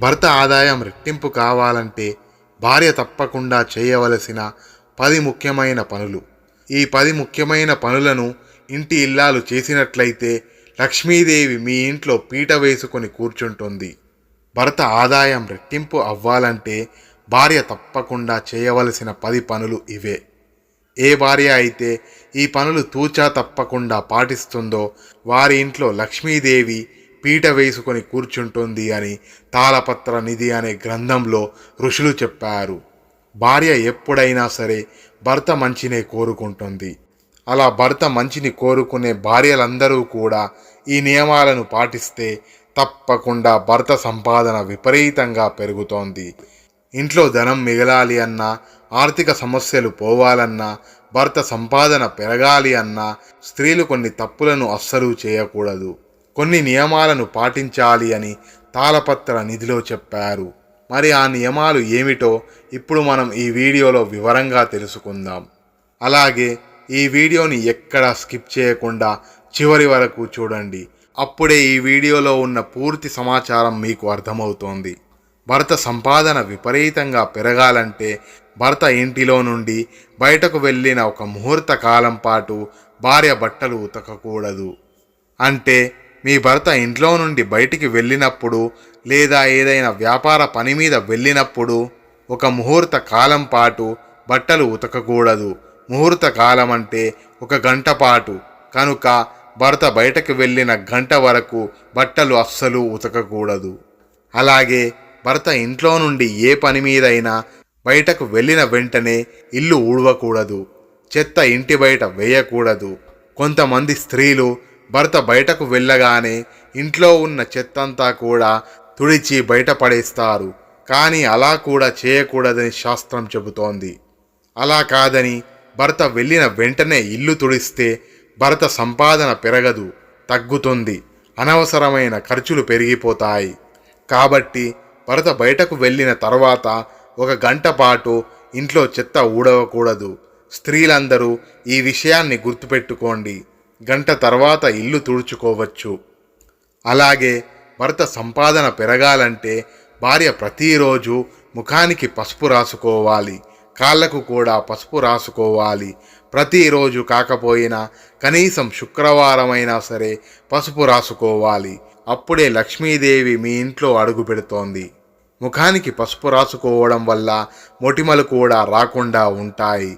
భర్త ఆదాయం రెట్టింపు కావాలంటే భార్య తప్పకుండా చేయవలసిన 10 ముఖ్యమైన పనులు. ఈ 10 ముఖ్యమైన పనులను ఇంటి ఇల్లాలు చేసినట్లయితే లక్ష్మీదేవి మీ ఇంట్లో పీట వేసుకొని కూర్చుంటుంది. భర్త ఆదాయం రెట్టింపు అవ్వాలంటే భార్య తప్పకుండా చేయవలసిన 10 పనులు ఇవే. ఏ భార్య అయితే ఈ పనులు తూచా తప్పకుండా పాటిస్తుందో వారి ఇంట్లో లక్ష్మీదేవి పీట వేసుకొని కూర్చుంటుంది అని తాళపత్ర నిధి అనే గ్రంథంలో ఋషులు చెప్పారు. భార్య ఎప్పుడైనా సరే భర్త మంచినే కోరుకుంటుంది. అలా భర్త మంచిని కోరుకునే భార్యలందరూ కూడా ఈ నియమాలను పాటిస్తే తప్పకుండా భర్త సంపాదన విపరీతంగా పెరుగుతోంది. ఇంట్లో ధనం మిగలాలి అన్నా, ఆర్థిక సమస్యలు పోవాలన్నా, భర్త సంపాదన పెరగాలి అన్నా స్త్రీలు కొన్ని తప్పులను అస్సలు చేయకూడదు. కొన్ని నియమాలను పాటించాలి అని తాళపత్ర నిధిలో చెప్పారు. మరి ఆ నియమాలు ఏమిటో ఇప్పుడు మనం ఈ వీడియోలో వివరంగా తెలుసుకుందాం. అలాగే ఈ వీడియోని ఎక్కడా స్కిప్ చేయకుండా చివరి వరకు చూడండి. అప్పుడే ఈ వీడియోలో ఉన్న పూర్తి సమాచారం మీకు అర్థమవుతోంది. భర్త సంపాదన విపరీతంగా పెరగాలంటే భర్త ఇంటిలో నుండి బయటకు వెళ్ళిన ఒక ముహూర్త కాలం పాటు భార్య బట్టలు ఉతకకూడదు. అంటే మీ భర్త ఇంట్లో నుండి బయటికి వెళ్ళినప్పుడు లేదా ఏదైనా వ్యాపార పని మీద వెళ్ళినప్పుడు ఒక ముహూర్త కాలం పాటు బట్టలు ఉతకకూడదు. ముహూర్త కాలం అంటే 1 గంట పాటు కనుక భర్త బయటకు వెళ్ళిన గంట వరకు బట్టలు అస్సలు ఉతకకూడదు. అలాగే భర్త ఇంట్లో నుండి ఏ పని మీదైనా బయటకు వెళ్ళిన వెంటనే ఇల్లు ఊడవకూడదు. చెత్త ఇంటి బయట వేయకూడదు. కొంతమంది స్త్రీలు భర్త బయటకు వెళ్ళగానే ఇంట్లో ఉన్న చెత్తంతా కూడా తుడిచి బయటపడేస్తారు. కానీ అలా కూడా చేయకూడదని శాస్త్రం చెబుతోంది. అలా కాదని భర్త వెళ్ళిన వెంటనే ఇల్లు తుడిస్తే భర్త సంపాదన పెరగదు, తగ్గుతుంది. అనవసరమైన ఖర్చులు పెరిగిపోతాయి. కాబట్టి భర్త బయటకు వెళ్ళిన తర్వాత 1 గంట పాటు ఇంట్లో చెత్త ఊడవకూడదు. స్త్రీలందరూ ఈ విషయాన్ని గుర్తుపెట్టుకోండి. గంట తర్వాత ఇల్లు తుడుచుకోవచ్చు. అలాగే భర్త సంపాదన పెరగాలంటే భార్య ప్రతిరోజు ముఖానికి పసుపు రాసుకోవాలి. కాళ్ళకు కూడా పసుపు రాసుకోవాలి. ప్రతిరోజు కాకపోయినా కనీసం శుక్రవారమైనా సరే పసుపు రాసుకోవాలి. అప్పుడే లక్ష్మీదేవి మీ ఇంట్లో అడుగు పెడుతోంది. ముఖానికి పసుపు రాసుకోవడం వల్ల మొటిమలు కూడా రాకుండా ఉంటాయి.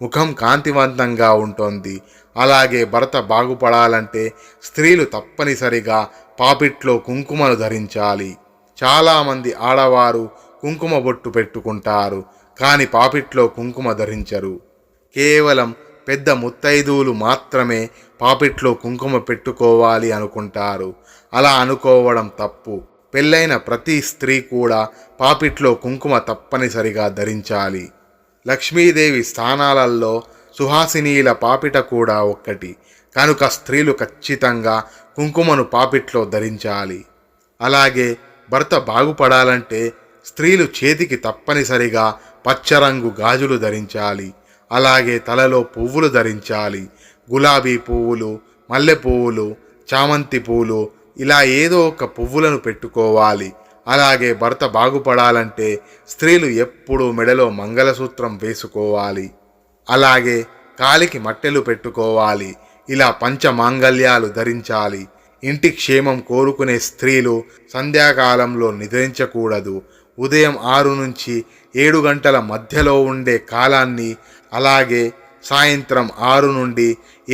ముఖం కాంతివంతంగా ఉంటుంది. అలాగే భర్త బాగుపడాలంటే స్త్రీలు తప్పనిసరిగా పాపిట్లో కుంకుమను ధరించాలి. చాలామంది ఆడవారు కుంకుమ బొట్టు పెట్టుకుంటారు, కానీ పాపిట్లో కుంకుమ ధరించరు. కేవలం పెద్ద ముత్తైదువులు మాత్రమే పాపిట్లో కుంకుమ పెట్టుకోవాలి అనుకుంటారు. అలా అనుకోవడం తప్పు. పెళ్ళైన ప్రతి స్త్రీ కూడా పాపిట్లో కుంకుమ తప్పనిసరిగా ధరించాలి. లక్ష్మీదేవి స్థానాలలో సుహాసినీల పాపిట కూడా ఒక్కటి. కనుక స్త్రీలు ఖచ్చితంగా కుంకుమను పాపిట్లో ధరించాలి. అలాగే భర్త బాగుపడాలంటే స్త్రీలు చేతికి తప్పనిసరిగా పచ్చరంగు గాజులు ధరించాలి. అలాగే తలలో పువ్వులు ధరించాలి. గులాబీ పువ్వులు, మల్లె పువ్వులు, చామంతి పువ్వులు ఇలా ఏదో ఒక పువ్వులను పెట్టుకోవాలి. అలాగే భర్త బాగుపడాలంటే స్త్రీలు ఎప్పుడూ మెడలో మంగళసూత్రం వేసుకోవాలి. అలాగే కాలికి మట్టెలు పెట్టుకోవాలి. ఇలా పంచమాంగల్యాలు ధరించాలి. ఇంటి క్షేమం కోరుకునే స్త్రీలు సంధ్యాకాలంలో నిద్రించకూడదు. ఉదయం 6 నుంచి 7 గంటల మధ్యలో ఉండే కాలాన్ని, అలాగే సాయంత్రం 6 నుండి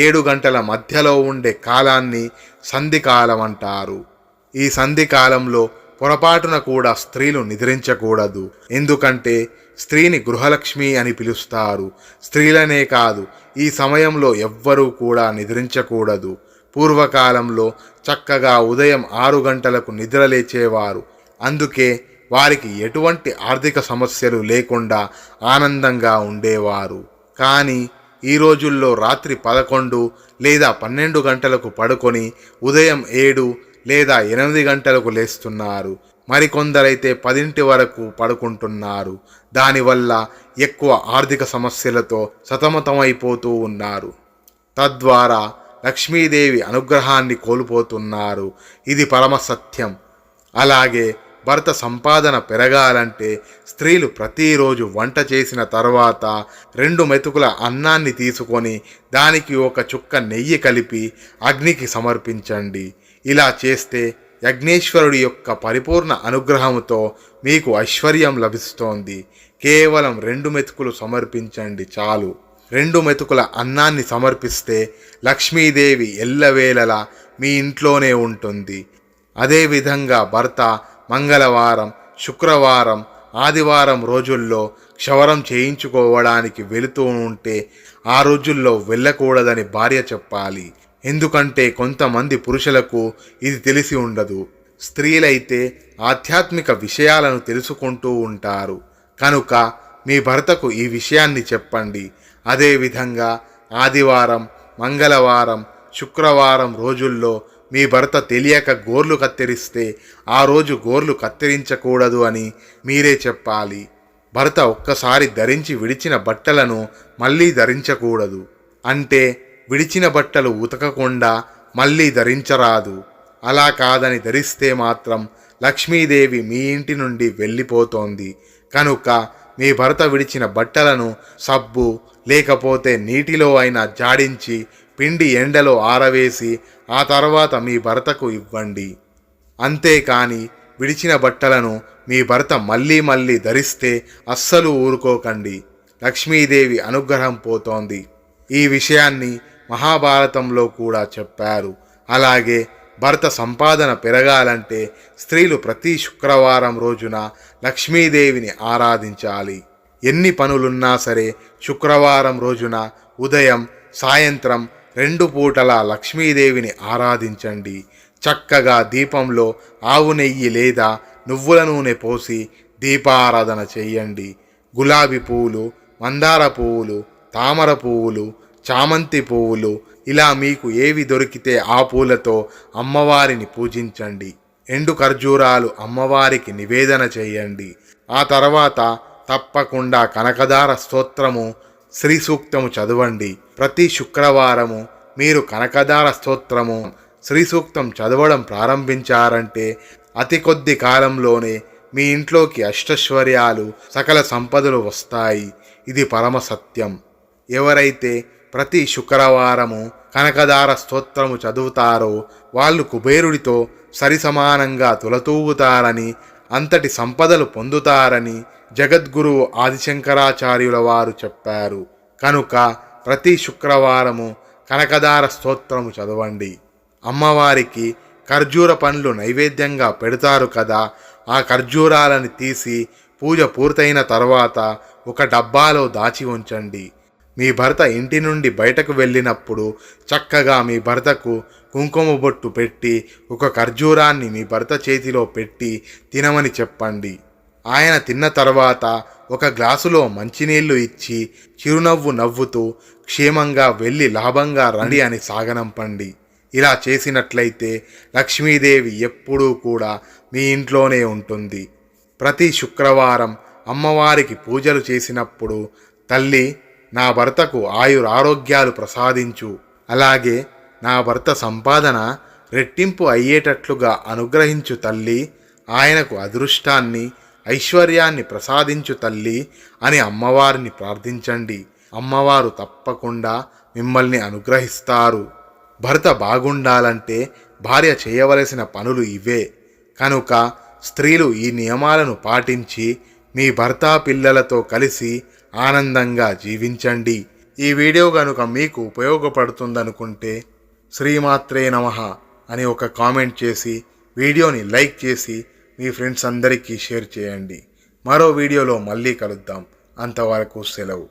7 గంటల మధ్యలో ఉండే కాలాన్ని సంధికాలం అంటారు. ఈ సంధికాలంలో పొరపాటున కూడా స్త్రీలు నిద్రించకూడదు. ఎందుకంటే స్త్రీని గృహలక్ష్మి అని పిలుస్తారు. స్త్రీలనే కాదు, ఈ సమయంలో ఎవ్వరూ కూడా నిద్రించకూడదు. పూర్వకాలంలో చక్కగా ఉదయం 6 గంటలకు నిద్రలేచేవారు. అందుకే వారికి ఎటువంటి ఆర్థిక సమస్యలు లేకుండా ఆనందంగా ఉండేవారు. కానీ ఈ రోజుల్లో రాత్రి 11 లేదా 12 గంటలకు పడుకొని ఉదయం 7 లేదా 8 గంటలకు లేస్తున్నారు. మరికొందరైతే 10 వరకు పడుకుంటున్నారు. దానివల్ల ఎక్కువ ఆర్థిక సమస్యలతో సతమతమైపోతూ ఉన్నారు. తద్వారా లక్ష్మీదేవి అనుగ్రహాన్ని కోల్పోతున్నారు. ఇది పరమ సత్యం. అలాగే భర్త సంపాదన పెరగాలంటే స్త్రీలు ప్రతిరోజు వంట చేసిన తర్వాత 2 మెతుకుల అన్నాన్ని తీసుకొని దానికి ఒక చుక్క నెయ్యి కలిపి అగ్నికి సమర్పించండి. ఇలా చేస్తే యజ్ఞేశ్వరుడి యొక్క పరిపూర్ణ అనుగ్రహంతో మీకు ఐశ్వర్యం లభిస్తోంది. కేవలం 2 మెతుకులు సమర్పించండి చాలు. 2 మెతుకుల అన్నాన్ని సమర్పిస్తే లక్ష్మీదేవి ఎల్లవేళలా మీ ఇంట్లోనే ఉంటుంది. అదేవిధంగా భర్త మంగళవారం, శుక్రవారం, ఆదివారం రోజుల్లో క్షవరం చేయించుకోవడానికి వెళుతూ ఉంటే ఆ రోజుల్లో వెళ్ళకూడదని భార్య చెప్పాలి. ఎందుకంటే కొంతమంది పురుషులకు ఇది తెలిసి ఉండదు. స్త్రీలైతే ఆధ్యాత్మిక విషయాలను తెలుసుకుంటూ ఉంటారు. కనుక మీ భర్తకు ఈ విషయాన్ని చెప్పండి. అదేవిధంగా ఆదివారం, మంగళవారం, శుక్రవారం రోజుల్లో మీ భర్త తెలియక గోర్లు కత్తిరిస్తే ఆ రోజు గోర్లు కత్తిరించకూడదు అని మీరే చెప్పాలి. భర్త ఒక్కసారి ధరించి విడిచిన బట్టలను మళ్ళీ ధరించకూడదు. అంటే విడిచిన బట్టలు ఉతకకుండా మళ్ళీ ధరించరాదు. అలా కాదని ధరిస్తే మాత్రం లక్ష్మీదేవి మీ ఇంటి నుండి వెళ్ళిపోతోంది. కనుక మీ భర్త విడిచిన బట్టలను సబ్బు లేకపోతే నీటిలో అయినా జాడించి పిండి ఎండలో ఆరవేసి ఆ తర్వాత మీ భర్తకు ఇవ్వండి. అంతేకాని విడిచిన బట్టలను మీ భర్త మళ్ళీ మళ్ళీ ధరిస్తే అస్సలు ఊరుకోకండి. లక్ష్మీదేవి అనుగ్రహం పోతోంది. ఈ విషయాన్ని మహాభారతంలో కూడా చెప్పారు. అలాగే భర్త సంపాదన పెరగాలంటే స్త్రీలు ప్రతి శుక్రవారం రోజున లక్ష్మీదేవిని ఆరాధించాలి. ఎన్ని పనులున్నా సరే శుక్రవారం రోజున ఉదయం, సాయంత్రం 2 పూటలా లక్ష్మీదేవిని ఆరాధించండి. చక్కగా దీపంలో ఆవు నెయ్యి లేదా నువ్వుల నూనె పోసి దీపారాధన చెయ్యండి. గులాబీ పువ్వులు, మందార పువ్వులు, తామర పువ్వులు, చామంతి పువ్వులు ఇలా మీకు ఏవి దొరికితే ఆ పూలతో అమ్మవారిని పూజించండి. ఎండు ఖర్జూరాలు అమ్మవారికి నివేదన చేయండి. ఆ తర్వాత తప్పకుండా కనకదార స్తోత్రము, శ్రీ సూక్తము చదవండి. ప్రతి శుక్రవారము మీరు కనకదార స్తోత్రము, శ్రీ సూక్తం చదవడం ప్రారంభించారంటే అతి కొద్ది కాలంలోనే మీ ఇంట్లోకి అష్టైశ్వర్యాలు, సకల సంపదలు వస్తాయి. ఇది పరమ సత్యం. ఎవరైతే ప్రతి శుక్రవారము కనకదార స్తోత్రము చదువుతారో వాళ్ళు కుబేరుడితో సరిసమానంగా తులతూగుతారని, అంతటి సంపదలు పొందుతారని జగద్గురువు ఆదిశంకరాచార్యుల వారు చెప్పారు. కనుక ప్రతి శుక్రవారము కనకదార స్తోత్రము చదవండి. అమ్మవారికి ఖర్జూర పండ్లు నైవేద్యంగా పెడతారు కదా, ఆ ఖర్జూరాలను తీసి పూజ పూర్తయిన తర్వాత ఒక డబ్బాలో దాచి ఉంచండి. మీ భర్త ఇంటి నుండి బయటకు వెళ్ళినప్పుడు చక్కగా మీ భర్తకు కుంకుమ బొట్టు పెట్టి ఒక ఖర్జూరాన్ని మీ భర్త చేతిలో పెట్టి తినమని చెప్పండి. ఆయన తిన్న తర్వాత ఒక గ్లాసులో మంచినీళ్లు ఇచ్చి చిరునవ్వు నవ్వుతూ క్షేమంగా వెళ్ళి లాభంగా రండి అని సాగనంపండి. ఇలా చేసినట్లయితే లక్ష్మీదేవి ఎప్పుడూ కూడా మీ ఇంట్లోనే ఉంటుంది. ప్రతి శుక్రవారం అమ్మవారికి పూజలు చేసినప్పుడు తల్లి నా భర్తకు ఆయురారోగ్యాలు ప్రసాదించు, అలాగే నా భర్త సంపాదన రెట్టింపు అయ్యేటట్లుగా అనుగ్రహించు తల్లి, ఆయనకు అదృష్టాన్ని, ఐశ్వర్యాన్ని ప్రసాదించు తల్లి అని అమ్మవారిని ప్రార్థించండి. అమ్మవారు తప్పకుండా మిమ్మల్ని అనుగ్రహిస్తారు. భర్త బాగుండాలంటే భార్య చేయవలసిన పనులు ఇవే. కనుక స్త్రీలు ఈ నియమాలను పాటించి మీ భర్త పిల్లలతో కలిసి ఆనందంగా జీవించండి. ఈ వీడియో కనుక మీకు ఉపయోగపడుతుందనుకుంటే శ్రీమాత్రే నమః అని ఒక కామెంట్ చేసి వీడియోని లైక్ చేసి మీ ఫ్రెండ్స్ అందరికీ షేర్ చేయండి. మరో వీడియోలో మళ్ళీ కలుద్దాం. అంతవరకు సెలవు.